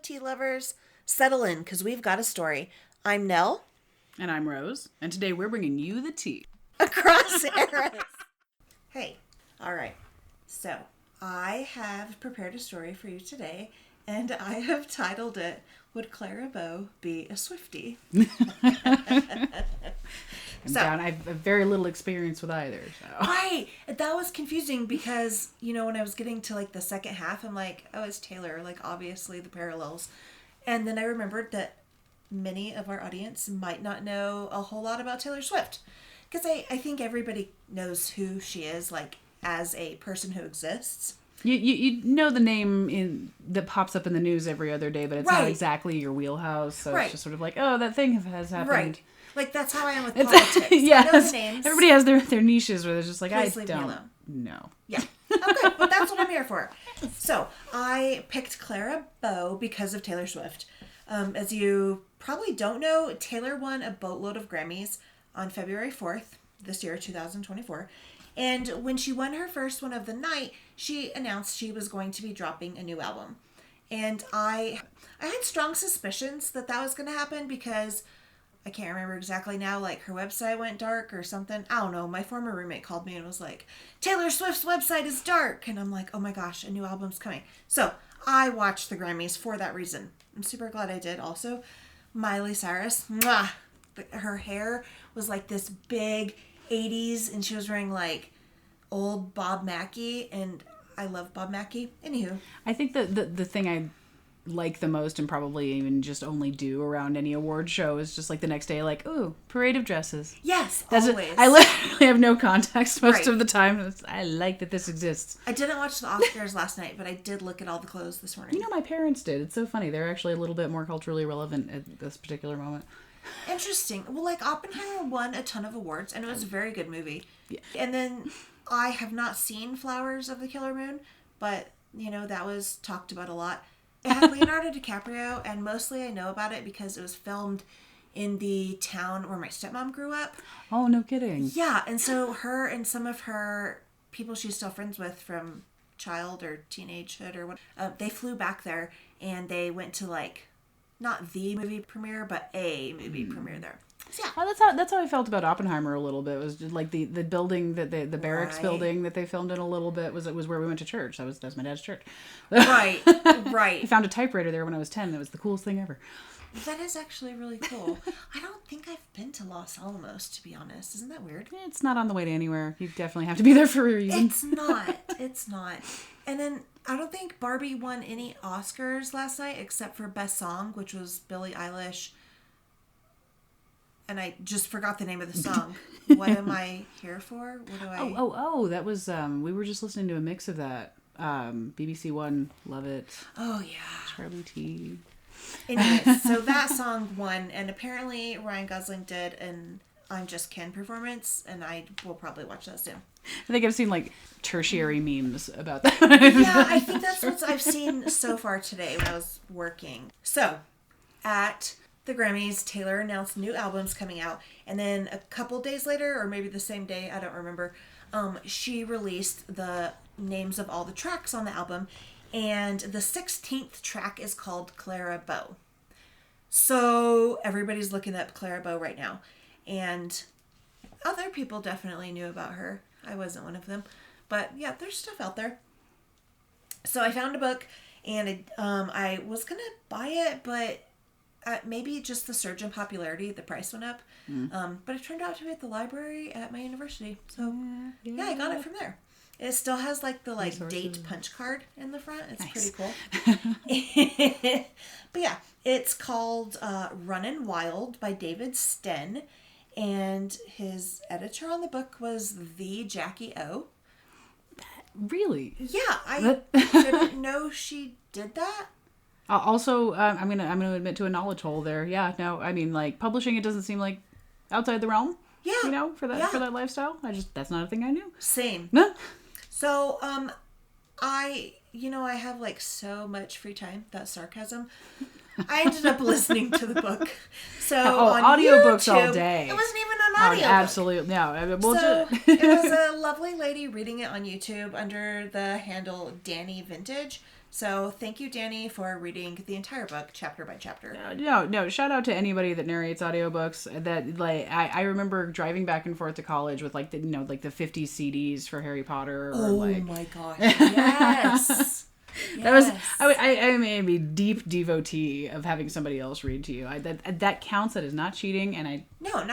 tea lovers, settle in because we've got a story. I'm Nell. And I'm Rose. And today we're bringing you the tea. Across eras. Hey, all right. So I have prepared a story for you today, and I have titled it, Would Clara Bow Be a Swiftie? I have very little experience with either. So. Right. That was confusing because, when I was getting to like the second half, I'm like, oh, it's Taylor. Like, obviously the parallels. And then I remembered that many of our audience might not know a whole lot about Taylor Swift. Because I think everybody knows who she is, like, as a person who exists. You know the name that pops up in the news every other day, but it's not exactly your wheelhouse. So it's just sort of like, oh, that thing has happened. Right. Like, that's how I am with politics. Yes. I know the names. Everybody has their niches where they're just like, Please I leave don't me alone. know. Yeah. Okay, but that's what I'm here for. So, I picked Clara Bow because of Taylor Swift. As you probably don't know, Taylor won a boatload of Grammys on February 4th this year, 2024. And when she won her first one of the night, she announced she was going to be dropping a new album. And I had strong suspicions that was going to happen because I can't remember exactly now, like her website went dark or something. I don't know. My former roommate called me and was like, Taylor Swift's website is dark. And I'm like, oh my gosh, a new album's coming. So I watched the Grammys for that reason. I'm super glad I did. Also, Miley Cyrus, mwah, her hair was like this big 80s and she was wearing like old Bob Mackie, and I love Bob Mackie. Anywho. I think that the thing I like the most, and probably even just only do around any award show, is just like the next day, like, ooh, parade of dresses. Yes, always. I literally have no context most of the time. I like that this exists. I didn't watch the Oscars last night, but I did look at all the clothes this morning. My parents did. It's so funny. They're actually a little bit more culturally relevant at this particular moment. Interesting. Well, like, Oppenheimer won a ton of awards, and it was a very good movie. Yeah. And then I have not seen Flowers of the Killer Moon, but, that was talked about a lot. It had Leonardo DiCaprio, and mostly I know about it because it was filmed in the town where my stepmom grew up. Oh, no kidding. Yeah, and so her and some of her people she's still friends with from child or teenagehood or what, they flew back there, and they went to, like, not the movie premiere, but a movie premiere there. So, yeah. Well, that's how I felt about Oppenheimer a little bit. It was just like the building that the barracks building that they filmed in a little bit was where we went to church. That was my dad's church. Right. He found a typewriter there when I was 10. That was the coolest thing ever. That is actually really cool. I don't think I've been to Los Alamos, to be honest. Isn't that weird? It's not on the way to anywhere. You definitely have to be there for a reason. It's not. And then I don't think Barbie won any Oscars last night except for Best Song, which was Billie Eilish. And I just forgot the name of the song. What am I here for? What do I... Oh, that was, we were just listening to a mix of that. BBC One, love it. Oh, yeah. Charlie T. Anyways, so that song won, and apparently Ryan Gosling did an I'm Just Ken performance, and I will probably watch that soon. I think I've seen, like, tertiary memes about that. Yeah, I think that's what I've seen so far today when I was working. So, at the Grammys, Taylor announced new albums coming out, and then a couple days later, or maybe the same day, I don't remember, she released the names of all the tracks on the album, and the 16th track is called Clara Bow. So everybody's looking up Clara Bow right now, and other people definitely knew about her. I wasn't one of them, but yeah, there's stuff out there. So I found a book, and I was gonna buy it, but maybe just the surge in popularity, the price went up. But it turned out to be at the library at my university. So, yeah, I got it from there. It still has, like, the, date punch card in the front. It's pretty cool. But, yeah, it's called Runnin' Wild by David Sten. And his editor on the book was the Jackie O. Really? Yeah, I didn't know she did that. Also, I'm gonna admit to a knowledge hole there. Yeah, no, I mean, like, publishing, it doesn't seem like outside the realm. Yeah. For that lifestyle. That's not a thing I knew. Same. So, I have, like, so much free time. That's sarcasm. I ended up listening to the book. So on audiobooks YouTube, all day. It wasn't even an audiobook. Absolutely, no. It was a lovely lady reading it on YouTube under the handle Danny Vintage. So thank you, Danny, for reading the entire book chapter by chapter. No. Shout out to anybody that narrates audiobooks. That like I remember driving back and forth to college with like the like the 50 CDs for Harry Potter. Or Oh my gosh! Yes. That was I may be deep devotee of having somebody else read to you. That counts. That is not cheating, and I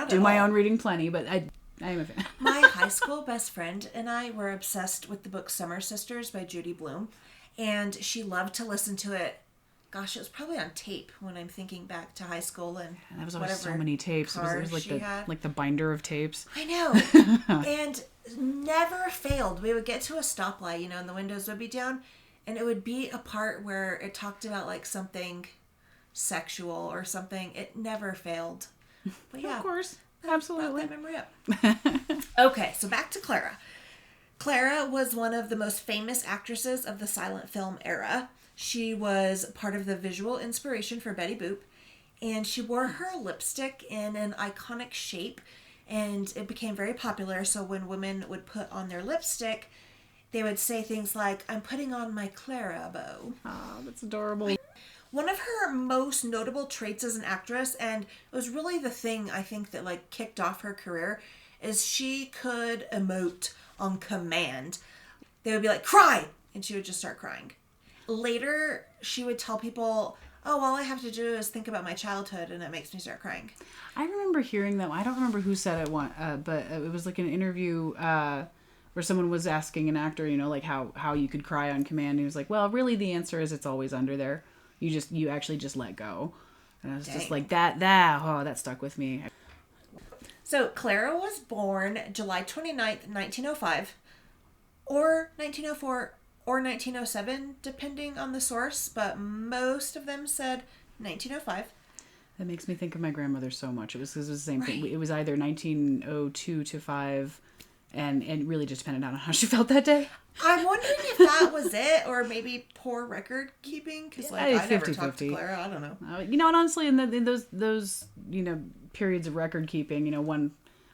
do my own reading plenty. But I am a fan. My high school best friend and I were obsessed with the book Summer Sisters by Judy Blume. And she loved to listen to it. Gosh, it was probably on tape when I'm thinking back to high school and that was always so many tapes. It was like the binder of tapes. I know. And never failed. We would get to a stoplight, and the windows would be down, and it would be a part where it talked about like something sexual or something. It never failed. But yeah, of course, absolutely. That memory up. Okay, so back to Clara. Clara was one of the most famous actresses of the silent film era. She was part of the visual inspiration for Betty Boop, and she wore her lipstick in an iconic shape, and it became very popular. So when women would put on their lipstick, they would say things like, "I'm putting on my Clara Bow." Oh, that's adorable. One of her most notable traits as an actress, and it was really the thing I think that like kicked off her career, is she could emote on command. They would be like, "Cry!" and she would just start crying. Later, she would tell people, "Oh, all I have to do is think about my childhood and it makes me start crying." I remember hearing that. I don't remember who said it, but it was like an interview where someone was asking an actor, like how you could cry on command. And he was like, "Well, really the answer is it's always under there. You actually just let go." And I was just like, that stuck with me. So Clara was born July 29th, 1905, or 1904, or 1907, depending on the source, but most of them said 1905. That makes me think of my grandmother so much. It was the same thing. It was either 1902 to 5, and it really just depended on how she felt that day. I'm wondering if that was it, or maybe poor record keeping, because I never talked to Clara. I don't know. And honestly, in those periods of record keeping,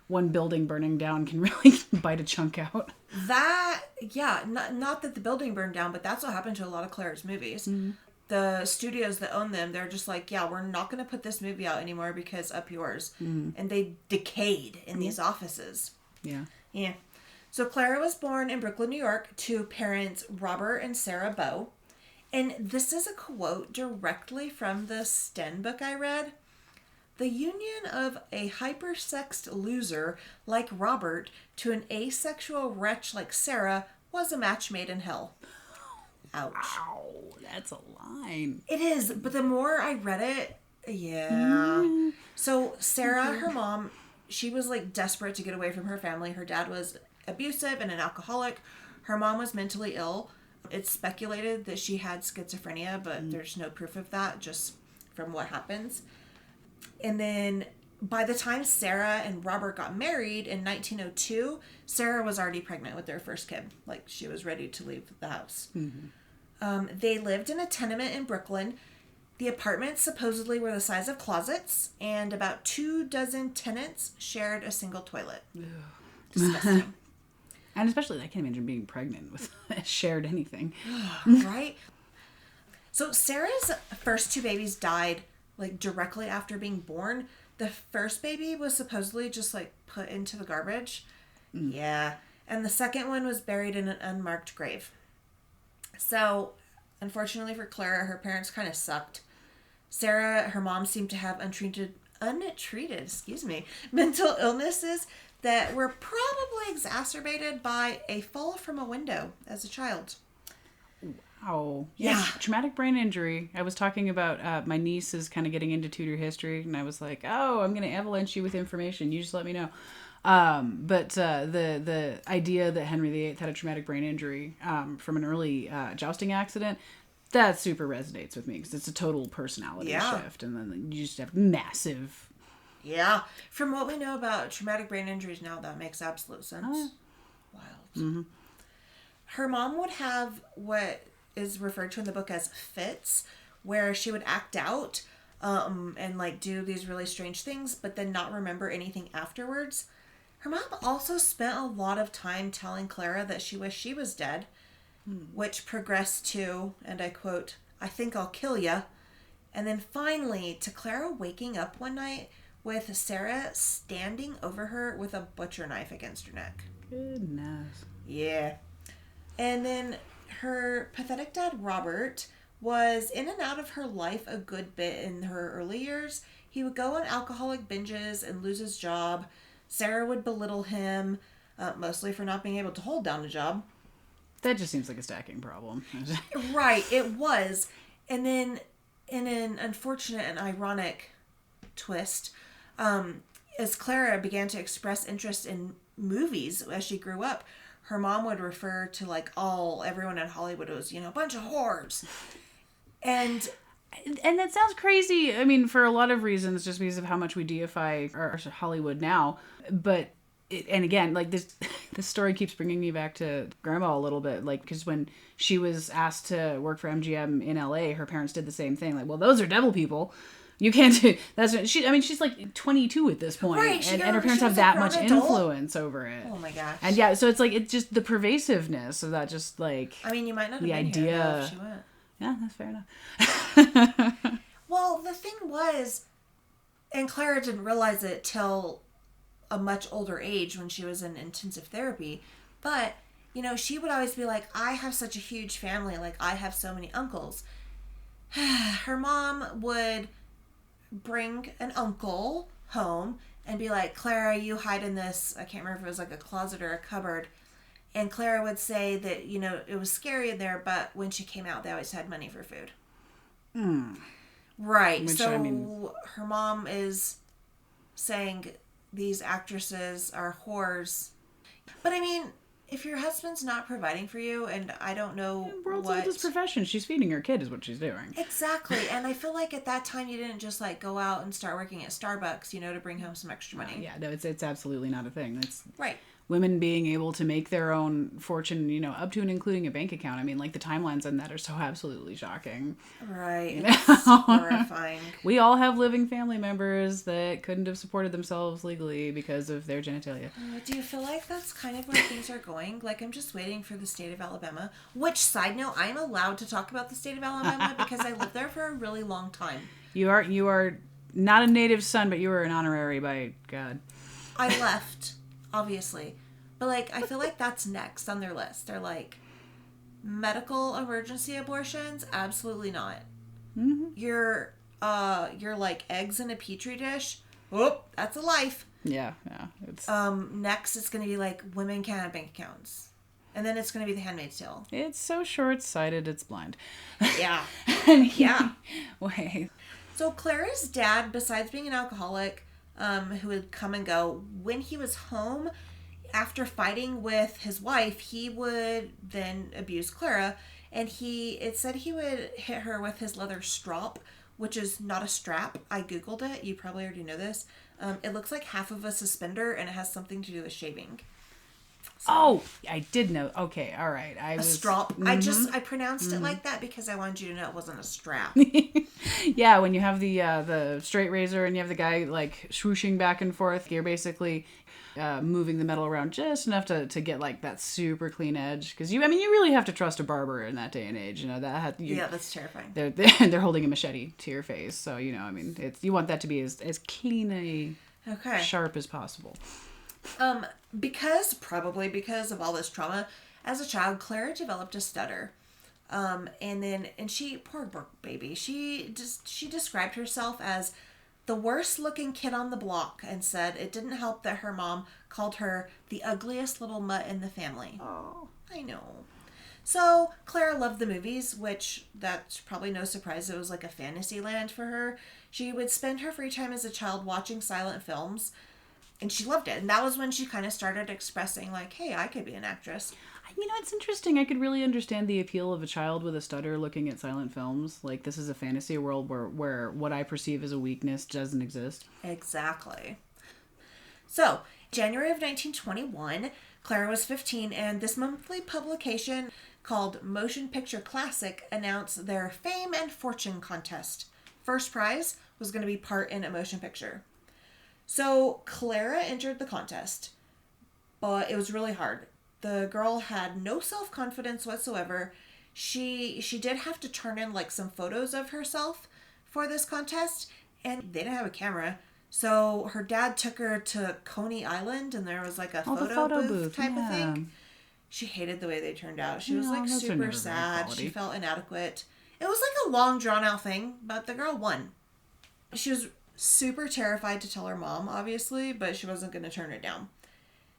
one building burning down can really bite a chunk out. Not that the building burned down, but that's what happened to a lot of Clara's movies. Mm-hmm. The studios that own them, they're just like, yeah, we're not going to put this movie out anymore because up yours. Mm-hmm. And they decayed in these offices. Yeah. Yeah. So Clara was born in Brooklyn, New York, to parents Robert and Clara Bow. And this is a quote directly from the Sten book I read. "The union of a hypersexed loser like Robert to an asexual wretch like Sarah was a match made in hell." Ouch. Wow, that's a line. It is, but the more I read it, yeah. So Sarah, her mom, she was like desperate to get away from her family. Her dad was abusive and an alcoholic. Her mom was mentally ill. It's speculated that she had schizophrenia, but there's no proof of that, just from what happens. And then by the time Sarah and Robert got married in 1902, Sarah was already pregnant with their first kid. Like, she was ready to leave the house. Mm-hmm. They lived in a tenement in Brooklyn. The apartments supposedly were the size of closets, and about 24 tenants shared a single toilet. Disgusting. And especially, I can't imagine being pregnant with shared anything. Right? So Sarah's first 2 babies died like directly after being born. The first baby was supposedly just like put into the garbage. Yeah. And the second one was buried in an unmarked grave. So unfortunately for Clara, her parents kind of sucked. Sarah, her mom, seemed to have untreated mental illnesses that were probably exacerbated by a fall from a window as a child. Wow. Yeah. Traumatic brain injury. I was talking about my niece is kind of getting into Tudor history, and I was like, "Oh, I'm going to avalanche you with information. You just let me know." But the idea that Henry VIII had a traumatic brain injury from an early jousting accident, that super resonates with me because it's a total personality shift, and then you just have massive. Yeah. From what we know about traumatic brain injuries now, that makes absolute sense. Wild. Mm-hmm. Her mom would have what is referred to in the book as fits, where she would act out and like do these really strange things, but then not remember anything afterwards. Her mom also spent a lot of time telling Clara that she wished she was dead. which progressed to, and I quote, "I think I'll kill ya." And then finally to Clara waking up one night with Sarah standing over her with a butcher knife against her neck. Goodness. Yeah. And then her pathetic dad, Robert, was in and out of her life a good bit in her early years. He would go on alcoholic binges and lose his job. Sarah would belittle him, mostly for not being able to hold down a job. That just seems like a stacking problem. Right, it was. And then, in an unfortunate and ironic twist, as Clara began to express interest in movies as she grew up, her mom would refer to like everyone in Hollywood was, a bunch of whores. And that sounds crazy. I mean, for a lot of reasons, just because of how much we deify our Hollywood now. But, and again, like this story keeps bringing me back to Grandma a little bit. Like, because when she was asked to work for MGM in LA, her parents did the same thing. Like, well, those are devil people. You can't do that's what she. I mean, she's like 22 at this point, right, and her parents have that much influence over it. Oh my gosh! And yeah, so it's like it's just the pervasiveness of that. Just like I mean, you might not have the been idea. Here if she went. Yeah, that's fair enough. Well, the thing was, and Clara didn't realize it till a much older age when she was in intensive therapy, but she would always be like, "I have such a huge family. Like I have so many uncles." Her mom would bring an uncle home and be like, "Clara, you hide in this," I can't remember if it was like a closet or a cupboard. And Clara would say that, it was scary in there, but when she came out, they always had money for food. Right. Which, so her mom is saying these actresses are whores. But I mean, if your husband's not providing for you, and I don't know world's oldest profession, she's feeding her kid is what she's doing. Exactly. And I feel like at that time you didn't just like go out and start working at Starbucks, to bring home some extra money. Yeah, no, it's absolutely not a thing. It's right. Women being able to make their own fortune, up to and including a bank account. I mean, like the timelines on that are so absolutely shocking. Right. It's horrifying. We all have living family members that couldn't have supported themselves legally because of their genitalia. Do you feel like that's kind of where things are going? Like, I'm just waiting for the state of Alabama. Which, side note, I'm allowed to talk about the state of Alabama because I lived there for a really long time. You are not a native son, but you are an honorary by God. I left. Obviously. But, like, I feel like that's next on their list. They're like, medical emergency abortions? Absolutely not. Mm-hmm. You're like eggs in a petri dish? Oh, that's a life. Yeah. It's next it's going to be like women can't have bank accounts. And then it's going to be The Handmaid's Tale. It's so short-sighted, it's blind. Yeah. Yeah. Wait. So Clara's dad, besides being an alcoholic, who would come and go, when he was home after fighting with his wife, he would then abuse Clara, and it said he would hit her with his leather strop, which is not a strap. I googled it. You probably already know this. It looks like half of a suspender, and it has something to do with shaving. So, oh, I did know. Okay, all right. A strop. Mm-hmm. I pronounced it like that because I wanted you to know it wasn't a strap. Yeah, when you have the straight razor and you have the guy like swooshing back and forth, you're basically moving the metal around just enough to get like that super clean edge. Because you really have to trust a barber in that day and age. Yeah, that's terrifying. They're holding a machete to your face, so it's you want that to be as clean sharp as possible. Probably because of all this trauma, as a child, Clara developed a stutter. And she, poor baby, she described herself as the worst looking kid on the block and said it didn't help that her mom called her the ugliest little mutt in the family. Oh, I know. So Clara loved the movies, which that's probably no surprise. It was like a fantasy land for her. She would spend her free time as a child watching silent films. And she loved it. And that was when she kind of started expressing like, hey, I could be an actress. It's interesting. I could really understand the appeal of a child with a stutter looking at silent films. Like, this is a fantasy world where what I perceive as a weakness doesn't exist. Exactly. So, January of 1921, Clara was 15, and this monthly publication called Motion Picture Classic announced their Fame and Fortune contest. First prize was going to be part in a motion picture. So Clara entered the contest, but it was really hard. The girl had no self-confidence whatsoever. She did have to turn in like some photos of herself for this contest, and they didn't have a camera. So her dad took her to Coney Island, and there was like a photo booth type of thing. She hated the way they turned out. She was like super sad. She felt inadequate. It was like a long drawn out thing, but the girl won. She was super terrified to tell her mom, obviously, but she wasn't going to turn it down.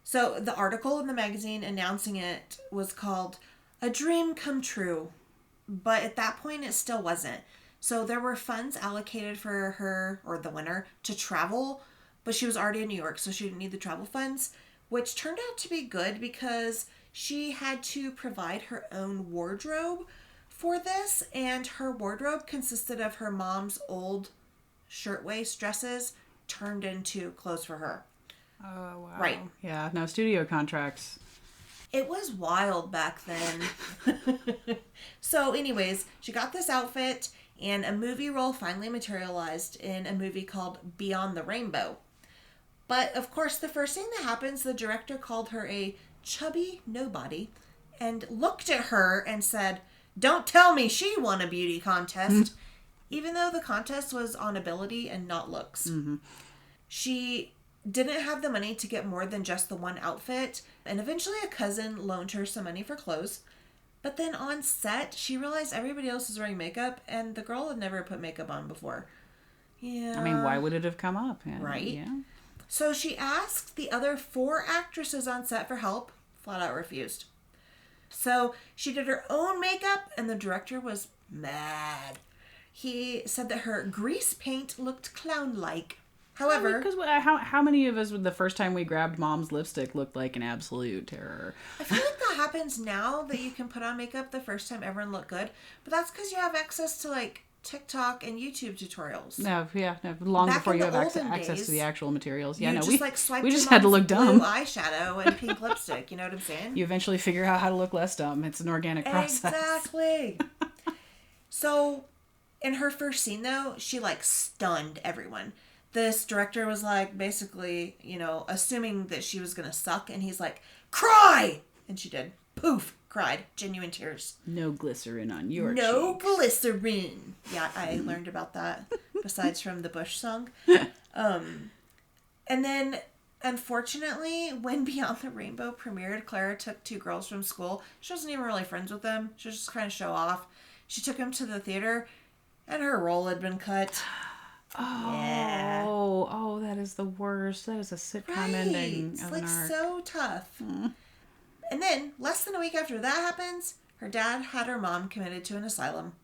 So the article in the magazine announcing it was called A Dream Come True. But at that point, it still wasn't. So there were funds allocated for her, or the winner, to travel, but she was already in New York, so she didn't need the travel funds, which turned out to be good because she had to provide her own wardrobe for this, and her wardrobe consisted of her mom's old shirtwaist dresses turned into clothes for her. Oh, wow. Right. Yeah, no, studio contracts. It was wild back then. So anyways, she got this outfit, and a movie role finally materialized in a movie called Beyond the Rainbow. But of course, the first thing that happens, the director called her a chubby nobody and looked at her and said, "Don't tell me she won a beauty contest," even though the contest was on ability and not looks. Mm-hmm. She didn't have the money to get more than just the one outfit, and eventually a cousin loaned her some money for clothes. But then on set, she realized everybody else was wearing makeup, and the girl had never put makeup on before. Yeah. I mean, why would it have come up? Yeah. Right? Yeah. So she asked the other 4 actresses on set for help, flat out refused. So she did her own makeup, and the director was mad. He said that her grease paint looked clown-like. However, because how many of us, the first time we grabbed mom's lipstick, looked like an absolute terror? I feel like that happens now that you can put on makeup the first time everyone look good, but that's because you have access to like TikTok and YouTube tutorials. No, long Back before in you the have olden access days, to the actual materials. Yeah, you no, just, like, swiped we just your had to look mom's dumb. blue eyeshadow and pink lipstick. You know what I'm saying? You eventually figure out how to look less dumb. It's an organic process. Exactly. So, in her first scene, though, she like stunned everyone. This director was like, basically, assuming that she was gonna suck, and he's like, "Cry!" And she did. Poof! Cried. Genuine tears. No glycerin on your No cheeks. glycerin. Yeah, I learned about that besides from the Bush song. And then, unfortunately, when Beyond the Rainbow premiered, Clara took 2 girls from school. She wasn't even really friends with them. She was just kind of show off. She took them to the theater, and her role had been cut. Oh, Yeah. Oh, that is the worst. That is a sitcom ending It's of like an arc. so tough. And then, less than a week after that happens, her dad had her mom committed to an asylum.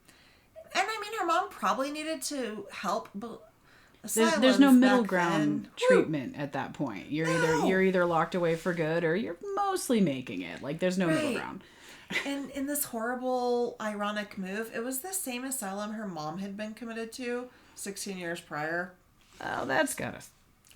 And I mean, her mom probably needed to help, but There's no asylums middle back ground then, treatment at that point. You're either locked away for good or you're mostly making it. Like there's no middle Right. ground. And in this horrible, ironic move, it was the same asylum her mom had been committed to 16 years prior. Oh, that's gotta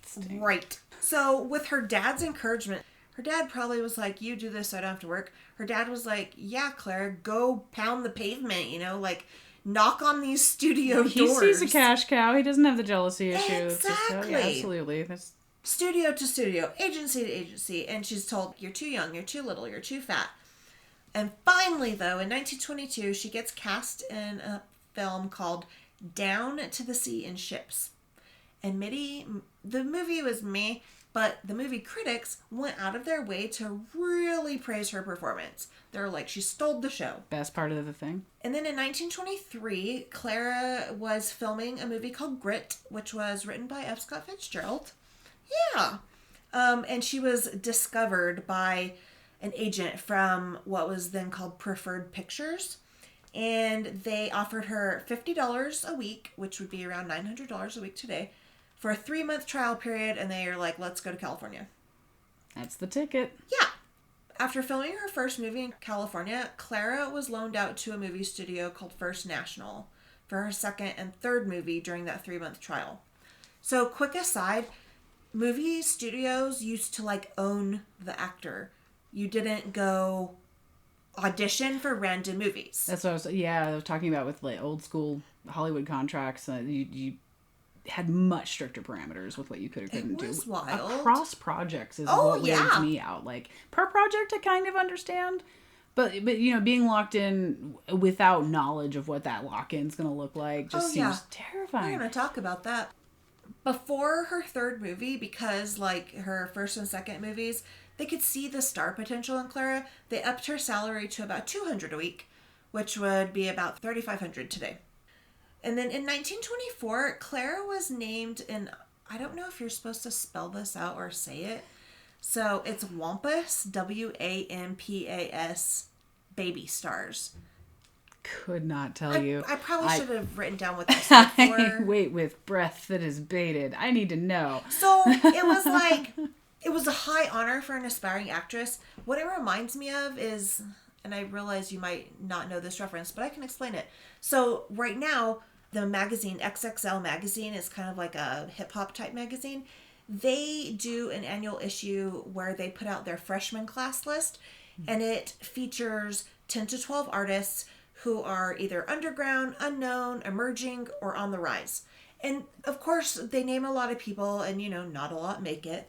sting. Right. So, with her dad's encouragement, her dad probably was like, "You do this so I don't have to work." Her dad was like, "Yeah, Claire, go pound the pavement, like knock on these studio He doors." sees a cash cow. He doesn't have the jealousy issue. It's Exactly. yeah, absolutely. That's Studio to studio, agency to agency, and she's told, "You're too young, you're too little, you're too fat." And finally, though, in 1922, she gets cast in a film called Down to the Sea in Ships. And the movie was meh, but the movie critics went out of their way to really praise her performance. They're like, she stole the show. best part of the thing. And then in 1923, Clara was filming a movie called Grit, which was written by F. Scott Fitzgerald. Yeah. And she was discovered by an agent from what was then called Preferred Pictures. And they offered her $50 a week, which would be around $900 a week today, for a 3-month trial period. And they are like, "Let's go to California." That's the ticket. Yeah. After filming her first movie in California, Clara was loaned out to a movie studio called First National for her second and third movie during that 3-month trial. So, quick aside, movie studios used to like own the actor. You didn't go audition for random movies. That's what I was talking about with like old school Hollywood contracts. had much stricter parameters with what you could or couldn't do. It was wild. Across projects is Oh, what weirds yeah. me out. Like, per project I kind of understand. But you know, being locked in without knowledge of what that lock-in's going to look like just seems We're terrifying. going to talk about that. Before her third movie, because like her first and second movies, they could see the star potential in Clara, they upped her salary to about $200 a week, which would be about $3,500 today. And then in 1924, Clara was named in, I don't know if you're supposed to spell this out or say it. So it's Wampas, WAMPAS, baby stars. Could not tell you. I probably should have written down what that stood for. I wait with breath that is bated. I need to know. So it was like, it was a high honor for an aspiring actress. What it reminds me of is, and I realize you might not know this reference, but I can explain it. So right now, the magazine, XXL magazine, is kind of like a hip hop type magazine. They do an annual issue where they put out their freshman class list, and it features 10 to 12 artists who are either underground, unknown, emerging, or on the rise. And of course, they name a lot of people, and not a lot make it.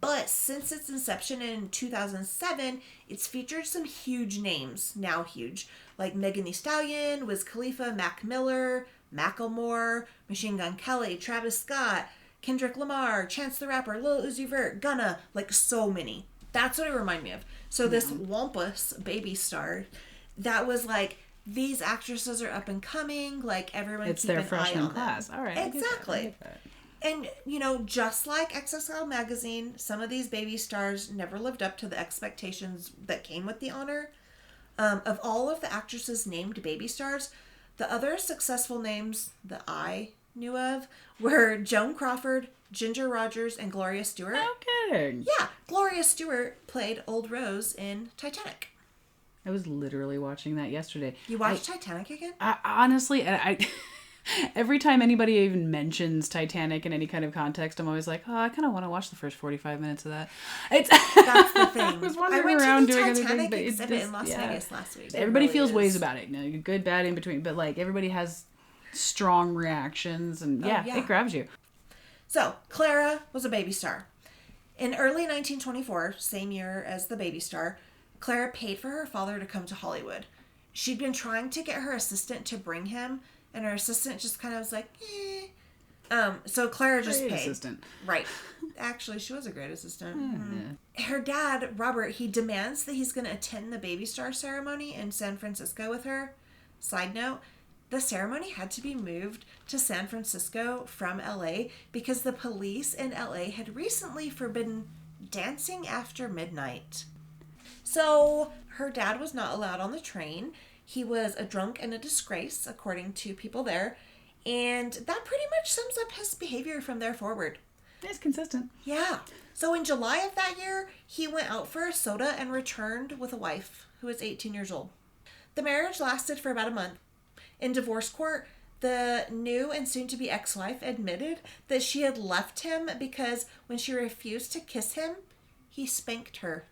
But since its inception in 2007, it's featured some huge names, now huge, like Megan Thee Stallion, Wiz Khalifa, Mac Miller, Macklemore, Machine Gun Kelly, Travis Scott, Kendrick Lamar, Chance the Rapper, Lil Uzi Vert, Gunna, like so many. That's what it reminded me of. So this Wampus baby star, that was like, these actresses are up and coming, like everyone It's keep their an eye freshman on class. them. All right. Exactly. I get that. And, just like XXL magazine, some of these baby stars never lived up to the expectations that came with the honor. Of all of the actresses named baby stars, the other successful names that I knew of were Joan Crawford, Ginger Rogers, and Gloria Stewart. No kidding. Yeah, Gloria Stewart played Old Rose in Titanic. I was literally watching that yesterday. You watched Titanic again? I honestly, I every time anybody even mentions Titanic in any kind of context, I'm always like, oh, I kind of want to watch the first 45 minutes of that. It's That's the thing. I was wandering went around to the doing other Titanic things, but exhibit in Las Vegas last week. Everybody It really feels is. ways about it. Good, bad, in between. But like everybody has strong reactions, and yeah. it grabs you. So, Clara was a baby star. In early 1924, same year as the baby star, Clara paid for her father to come to Hollywood. She'd been trying to get her assistant to bring him, and her assistant just kind of was like, eh. So Clara just Great paid. assistant. Right. Actually, she was a great assistant. Her dad, Robert, he demands that he's going to attend the baby star ceremony in San Francisco with her. Side note, the ceremony had to be moved to San Francisco from LA because the police in LA had recently forbidden dancing after midnight. So her dad was not allowed on the train. He was a drunk and a disgrace, according to people there. And that pretty much sums up his behavior from there forward. It's consistent. Yeah. So in July of that year, he went out for a soda and returned with a wife who was 18 years old. The marriage lasted for about a month. In divorce court, the new and soon-to-be ex-wife admitted that she had left him because when she refused to kiss him, he spanked her.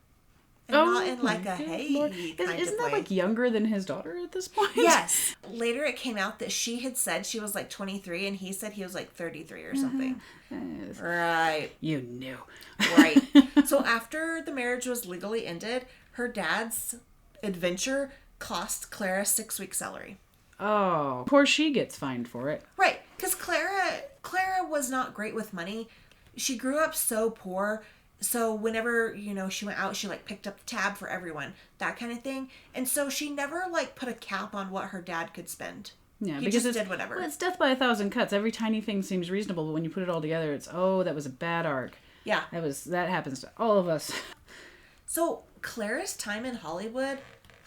And not in like a hey kind of way. Isn't that like younger than his daughter at this point? Yes. Later it came out that she had said she was like 23 and he said he was like 33 or something. Right. You knew. Right. So after the marriage was legally ended, her dad's adventure cost Clara 6 weeks' salary. Oh, of course she gets fined for it. Right. Because Clara was not great with money. She grew up so poor. So whenever, she went out, she like picked up the tab for everyone, that kind of thing. And so she never like put a cap on what her dad could spend. Yeah, he because just did whatever. Well, it's death by 1,000 cuts. Every tiny thing seems reasonable, but when you put it all together, it's, oh, that was a bad arc. Yeah. That happens to all of us. So Clara's time in Hollywood,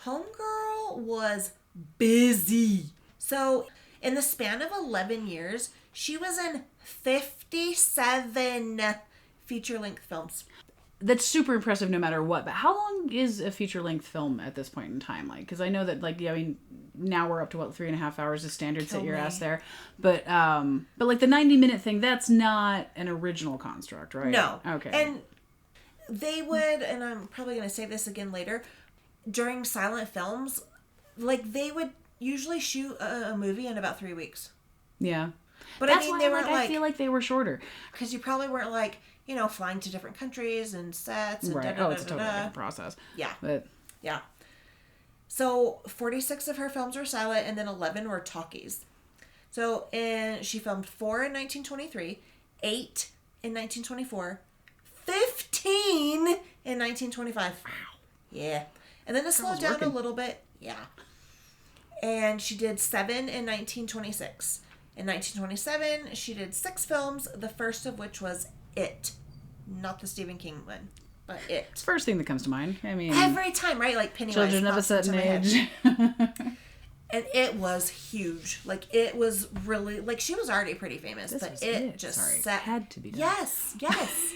homegirl was busy. So in the span of 11 years, she was in 57 feature-length films. That's super impressive no matter what. But how long is a feature-length film at this point in time? Like, because I know that, like, now we're up to, 3.5 hours of standard set your ass there. But like the 90-minute thing, that's not an original construct, right? No. Okay. And they would, and I'm probably going to say this again later, during silent films, like, they would usually shoot a movie in about 3 weeks. Yeah. But That's I mean, why they weren't I feel like they were shorter. because you probably weren't like, you know, flying to different countries and sets and Right. Oh, it's a totally different process. Yeah. But Yeah. So 46 of her films were silent, and then 11 were talkies. So she filmed 4 in 1923, 8 in 1924, 15 in 1925. Wow. Yeah. And then it slowed down a little bit. Yeah. And she did 7 in 1926. In 1927, she did 6 films, the first of which was It. Not the Stephen King one, but It. it's the first thing that comes to mind. I mean, Every time, right? Like Pennywise. children of a certain age. And it was huge. Like, it was really, like, she was already pretty famous, This but was it just set. had to be done. Yes, yes.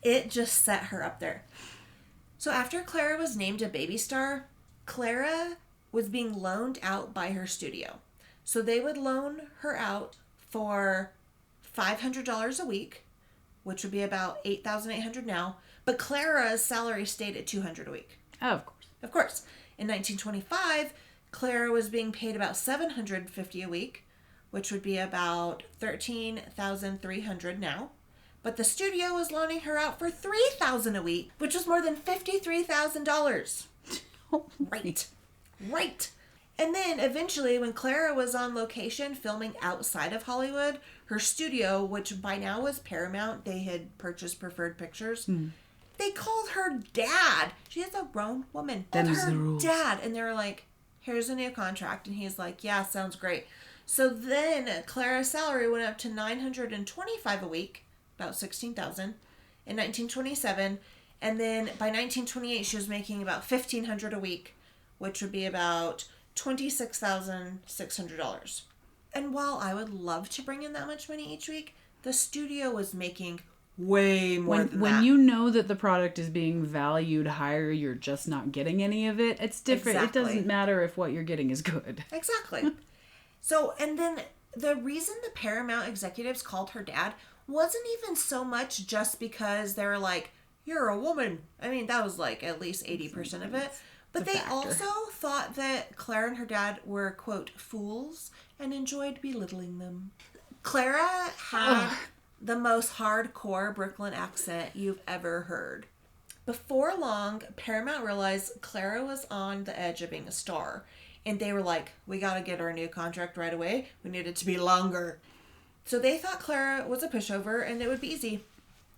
It just set her up there. So after Clara was named a baby star, Clara was being loaned out by her studio. So they would loan her out for $500 a week, which would be about $8,800 now. But Clara's salary stayed at $200 a week. Oh, of course. Of course. In 1925, Clara was being paid about $750 a week, which would be about $13,300 now. But the studio was loaning her out for $3,000 a week, which was more than $53,000. Right. Right. And then eventually, when Clara was on location filming outside of Hollywood, her studio, which by now was Paramount, they had purchased Preferred Pictures, they called her dad. She is a grown woman. Called her dad. And they were like, here's a new contract. And he's like, yeah, sounds great. So then Clara's salary went up to $925 a week, about $16,000 in 1927. And then by 1928, she was making about $1,500 a week, which would be about $26,600. And while I would love to bring in that much money each week, the studio was making way more than that. When you know that the product is being valued higher, you're just not getting any of it. It's different. Exactly. It doesn't matter if what you're getting is good. Exactly. So, and then the reason the Paramount executives called her dad wasn't even so much just because they were like, you're a woman. I mean, that was like at least 80% of it. But they also thought that Clara and her dad were, quote, fools and enjoyed belittling them. Clara had the most hardcore Brooklyn accent you've ever heard. Before long, Paramount realized Clara was on the edge of being a star. And they were like, we got to get her a new contract right away. We need it to be longer. So they thought Clara was a pushover and it would be easy.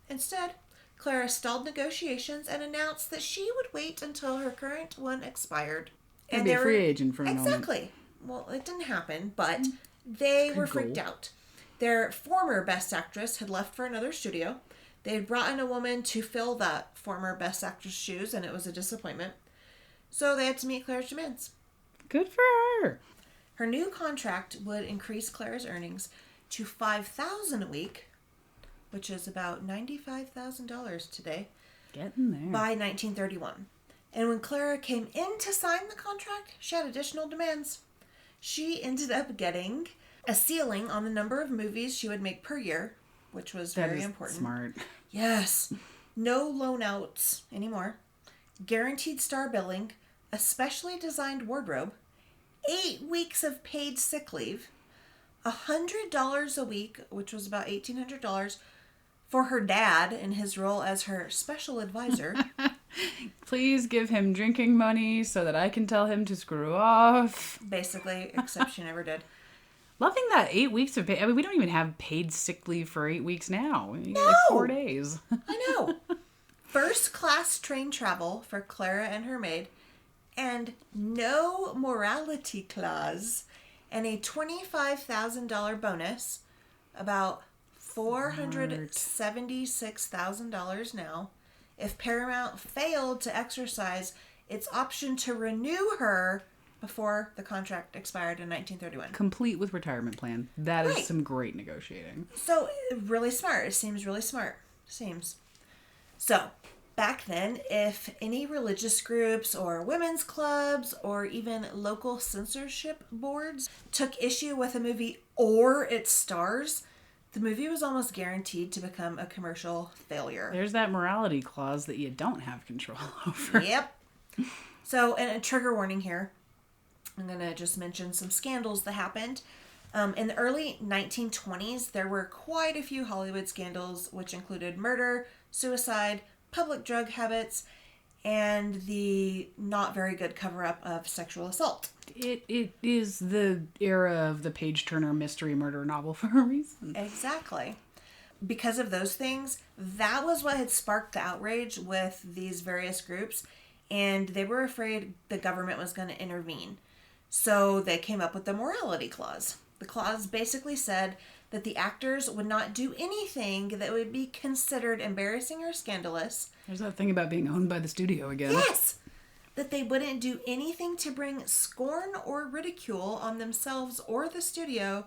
Instead, Clara stalled negotiations and announced that she would wait until her current one expired. And be a free agent for a moment. Exactly. Well, it didn't happen, but they were freaked out. Their former Best Actress had left for another studio. They had brought in a woman to fill that former Best Actress shoes, and it was a disappointment. So they had to meet Clara's demands. Good for her. Her new contract would increase Clara's earnings to $5,000 a week, which is about $95,000 today. Getting there. By 1931. And when Clara came in to sign the contract, she had additional demands. She ended up getting a ceiling on the number of movies she would make per year, which was very important. Smart. Yes. No loan outs anymore. Guaranteed star billing, a specially designed wardrobe, 8 weeks of paid sick leave, $100 a week, which was about $1,800, for her dad in his role as her special advisor. Please give him drinking money so that I can tell him to screw off. Basically, except she never did. Loving that 8 weeks of pay. I mean, we don't even have paid sick leave for 8 weeks now. You get like 4 days. I know. First class train travel for Clara and her maid, and no morality clause, and a $25,000 bonus, about $476,000 now, if Paramount failed to exercise its option to renew her before the contract expired in 1931. Complete with retirement plan. That is Right. some great negotiating. So, really smart. It seems really smart. Seems. So, back then, if any religious groups or women's clubs or even local censorship boards took issue with a movie or its stars, the movie was almost guaranteed to become a commercial failure. There's that morality clause that you don't have control over. Yep. So, and a trigger warning here. I'm going to just mention some scandals that happened. In the early 1920s, there were quite a few Hollywood scandals, which included murder, suicide, public drug habits, and the not very good cover-up of sexual assault. It is the era of the page-turner mystery murder novel for a reason. Exactly. Because of those things, that was what had sparked the outrage with these various groups, and they were afraid the government was going to intervene. So they came up with the morality clause. The clause basically said that the actors would not do anything that would be considered embarrassing or scandalous. There's that thing about being owned by the studio again. Yes! That they wouldn't do anything to bring scorn or ridicule on themselves or the studio,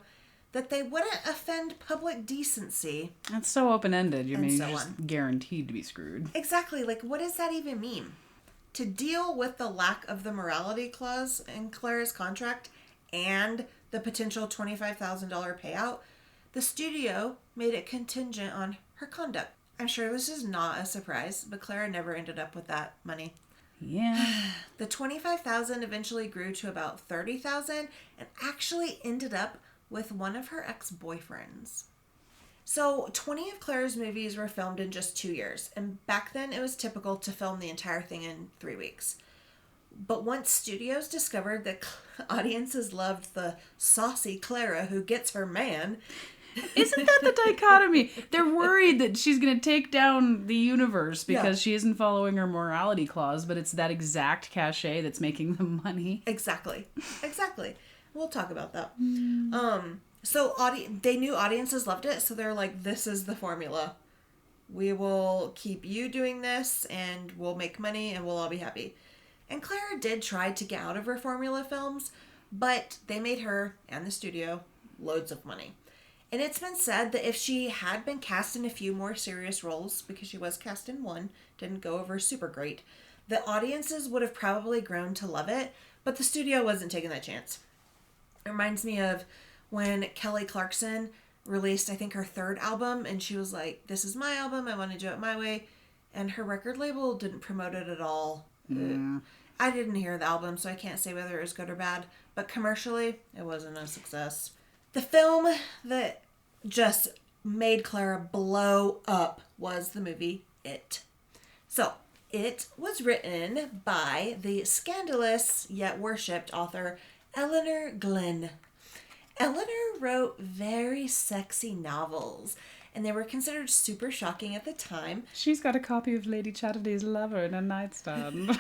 that they wouldn't offend public decency. That's so open-ended. You mean so you're just guaranteed to be screwed. Exactly. Like, what does that even mean? To deal with the lack of the morality clause in Clara's contract and the potential $25,000 payout, the studio made it contingent on her conduct. I'm sure this is not a surprise, but Clara never ended up with that money. Yeah. The $25,000 eventually grew to about $30,000 and actually ended up with one of her ex-boyfriends. So 20 of Clara's movies were filmed in just 2 years, and back then it was typical to film the entire thing in 3 weeks. But once studios discovered that audiences loved the saucy Clara who gets her man... Isn't that the dichotomy? They're worried that she's going to take down the universe because she isn't following her morality clause, but it's that exact cachet that's making them money. Exactly. We'll talk about that. So they knew audiences loved it, so they're like, this is the formula. We will keep you doing this, and we'll make money, and we'll all be happy. And Clara did try to get out of her formula films, but they made her and the studio loads of money. And it's been said that if she had been cast in a few more serious roles, because she was cast in one, didn't go over super great, the audiences would have probably grown to love it, but the studio wasn't taking that chance. It reminds me of when Kelly Clarkson released, I think, her third album, and she was like, this is my album, I want to do it my way, and her record label didn't promote it at all. Yeah. I didn't hear the album, so I can't say whether it was good or bad, but commercially, it wasn't a success. The film that just made Clara blow up was the movie It. So, It was written by the scandalous yet worshipped author Eleanor Glynn. Eleanor wrote very sexy novels, and they were considered super shocking at the time. She's got a copy of Lady Chatterley's Lover in her nightstand.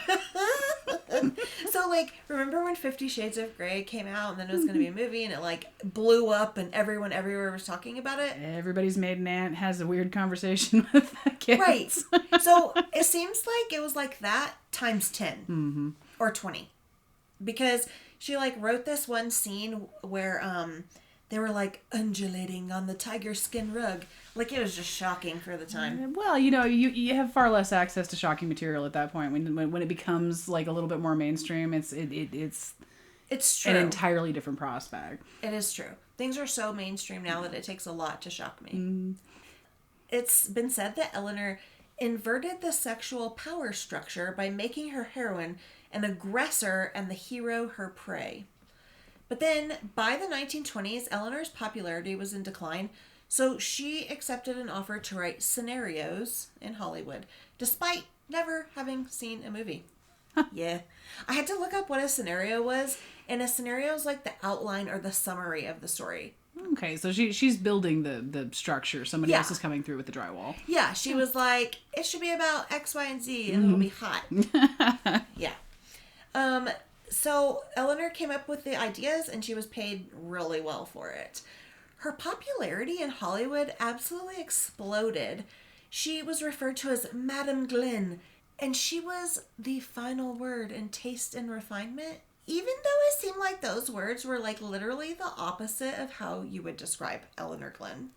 So, like, remember when 50 Shades of Grey came out and then it was going to be a movie and it, like, blew up and everyone everywhere was talking about it? Everybody's maiden aunt has a weird conversation with the kids. Right. So, it seems like it was like that times 10 or 20. Because she, like, wrote this one scene where they were, like, undulating on the tiger skin rug. Like, it was just shocking for the time. Well, you know, you have far less access to shocking material at that point. When it becomes, like, a little bit more mainstream, it's true. An entirely different prospect. It is true. Things are so mainstream now that it takes a lot to shock me. It's been said that Eleanor inverted the sexual power structure by making her heroine an aggressor and the hero her prey. But then, by the 1920s, Eleanor's popularity was in decline, so she accepted an offer to write scenarios in Hollywood, despite never having seen a movie. Yeah. I had to look up what a scenario was, and a scenario is like the outline or the summary of the story. Okay, so she's building the structure. Somebody else is coming through with the drywall. Yeah, she was like, it should be about X, Y, and Z, and it'll be hot. Yeah. So Eleanor came up with the ideas, and she was paid really well for it. Her popularity in Hollywood absolutely exploded. She was referred to as Madame Glynn, and she was the final word in taste and refinement, even though it seemed like those words were like literally the opposite of how you would describe Eleanor Glynn.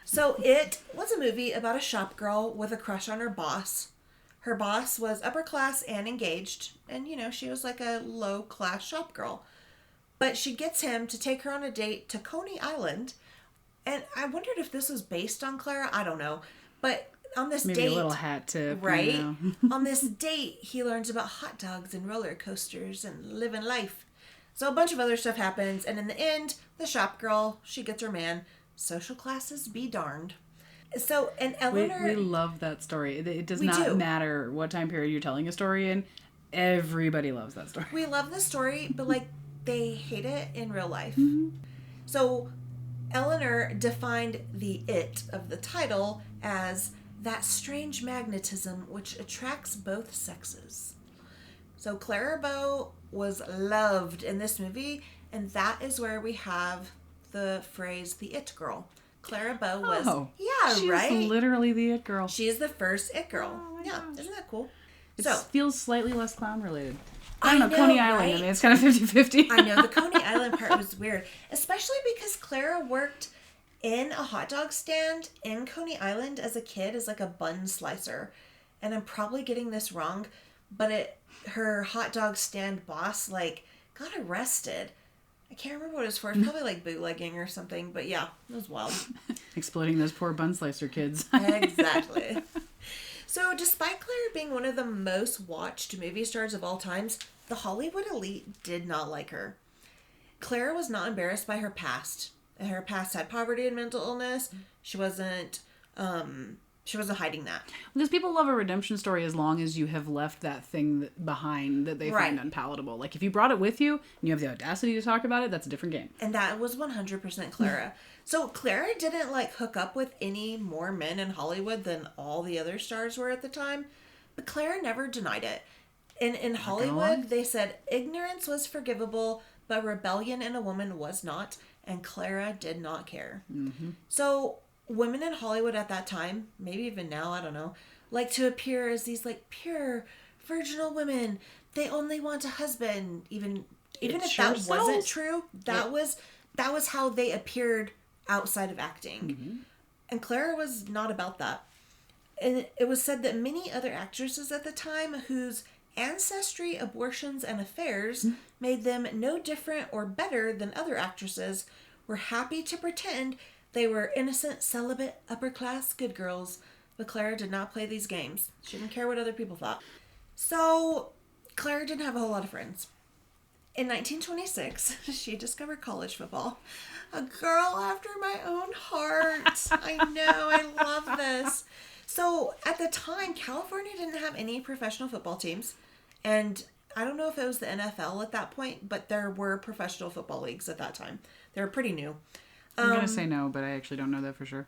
So It was a movie about a shop girl with a crush on her boss. Her boss was upper class and engaged, and you know, she was like a low class shop girl. But she gets him to take her on a date to Coney Island, and I wondered if this was based on Clara. I don't know. But on this Maybe date... a little hat tip. Right? You know. On this date, he learns about hot dogs and roller coasters and living life. So a bunch of other stuff happens, and in the end, the shop girl, she gets her man. Social classes be darned. So, and Eleanor... We love that story. It does We not do. matter what time period you're telling a story in. Everybody loves that story. We love the story, but, like, they hate it in real life. Mm-hmm. So, Eleanor defined the it of the title as that strange magnetism which attracts both sexes. So, Clara Bow was loved in this movie, and that is where we have the phrase, the it girl. Clara Bow was... Oh, yeah, she's right? literally the it girl. She is the first it girl. Oh my yeah, gosh. isn't that cool? It So, feels slightly less clown related. I I don't know, Coney Island. right? I mean, it's kind of 50-50. I know, the Coney Island part was weird. Especially because Clara worked in a hot dog stand in Coney Island as a kid as like a bun slicer. And I'm probably getting this wrong, but her hot dog stand boss like got arrested. I can't remember what it was for. It's probably like bootlegging or something, but yeah, it was wild. Exploiting those poor bun slicer kids. Exactly. So despite Clara being one of the most watched movie stars of all times, the Hollywood elite did not like her. Clara was not embarrassed by her past. Her past had poverty and mental illness. She wasn't hiding that. Because people love a redemption story as long as you have left that thing behind that they find Right. unpalatable. Like, if you brought it with you and you have the audacity to talk about it, that's a different game. And that was 100% Clara. So Clara didn't like hook up with any more men in Hollywood than all the other stars were at the time. But Clara never denied it. In Hollywood, they said ignorance was forgivable, but rebellion in a woman was not. And Clara did not care. Mm-hmm. So women in Hollywood at that time, maybe even now, I don't know, like to appear as these like pure, virginal women. They only want a husband. Even if sure that wasn't sells. true, that was how they appeared outside of acting. Mm-hmm. And Clara was not about that. And it was said that many other actresses at the time whose ancestry, abortions, and affairs made them no different or better than other actresses were happy to pretend they were innocent, celibate, upper-class good girls. But Clara did not play these games. She didn't care what other people thought. So, Clara didn't have a whole lot of friends. In 1926, she discovered college football. A girl after my own heart. I know, I love this. So, at the time, California didn't have any professional football teams. And I don't know if it was the NFL at that point, but there were professional football leagues at that time. They were pretty new. I'm going to say no, but I actually don't know that for sure.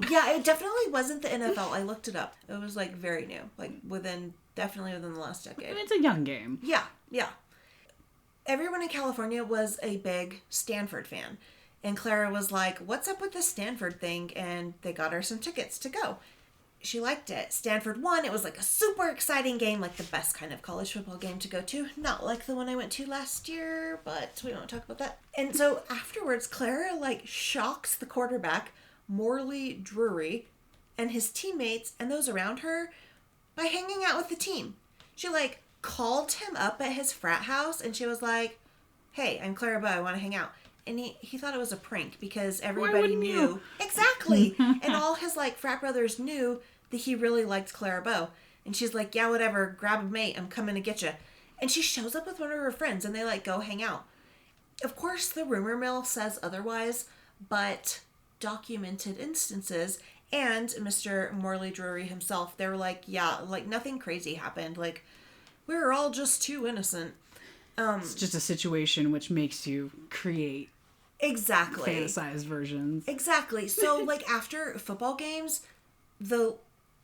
Yeah, it definitely wasn't the NFL. I looked it up. It was, like, very new. Like, definitely within the last I decade. mean, it's a young game. Yeah. Everyone in California was a big Stanford fan. And Clara was like, what's up with this Stanford thing? And they got her some tickets to go. She liked it. Stanford won. It was like a super exciting game, like the best kind of college football game to go to. Not like the one I went to last year, but we won't talk about that. And so afterwards, Clara like shocks the quarterback, Morley Drury, and his teammates and those around her by hanging out with the team. She like called him up at his frat house and she was like, hey, I'm Clara Bow, I want to hang out. And he thought it was a prank because everybody wouldn't knew. you? Exactly. And all his like frat brothers knew that he really liked Clara Bow. And she's like, yeah, whatever, grab a mate, I'm coming to get you. And she shows up with one of her friends and they like go hang out. Of course, the rumor mill says otherwise, but documented instances and Mr. Morley Drury himself, they were like, yeah, like nothing crazy happened. Like, we were all just too innocent. It's just a situation which makes you create Exactly. fantasized versions. Exactly. So, like, after football games, the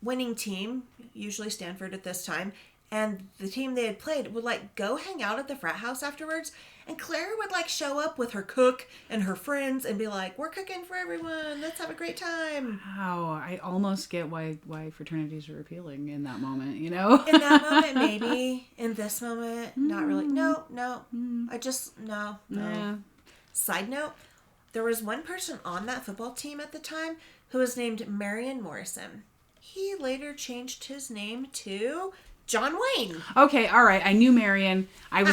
winning team, usually Stanford at this time, and the team they had played would, like, go hang out at the frat house afterwards, and Clara would, like, show up with her cook and her friends and be like, we're cooking for everyone, let's have a great time. Wow, I almost get why fraternities are appealing in that moment, you know? In that moment, maybe. In this moment, not really. No. I just, no. Yeah. Side note, there was one person on that football team at the time who was named Marion Morrison. He later changed his name to John Wayne. Okay, all right. I knew Marion. I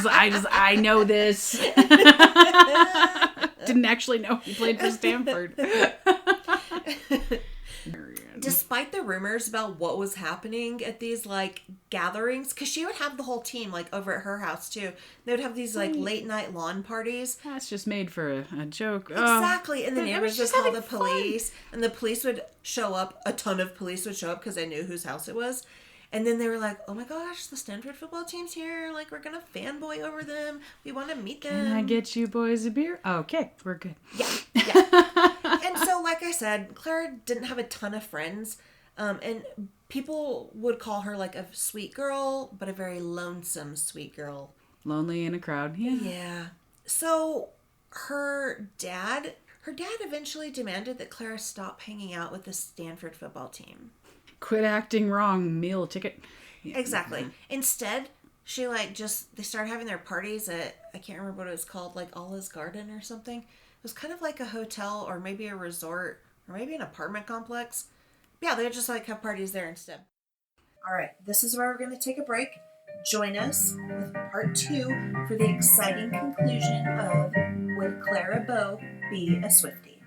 know this. Didn't actually know he played for Stanford. Marion. despite the rumors about what was happening at these like gatherings, because she would have the whole team like over at her house too. They would have these like late night lawn parties. That's just made for a joke. Exactly, and the neighbors would call the fun. police, and the police would show up. A ton of police would show up because they knew whose house it was. And then they were like, "Oh my gosh, the Stanford football team's here! Like, we're gonna fanboy over them. We want to meet them." Can I get you boys a beer? Okay, we're good. Yeah. And so, like I said, Clara didn't have a ton of friends, and people would call her like a sweet girl, but a very lonesome sweet girl. Lonely in a crowd. Yeah. Yeah. So her dad eventually demanded that Clara stop hanging out with the Stanford football team. Quit acting wrong, meal ticket. Yeah. Exactly. Instead, she they started having their parties at, I can't remember what it was called, like Allah's Garden or something. It was kind of like a hotel or maybe a resort or maybe an apartment complex. Yeah, they would just like have parties there instead. All right, this is where we're going to take a break. Join us with part 2 for the exciting conclusion of Would Clara Bow Be a Swiftie?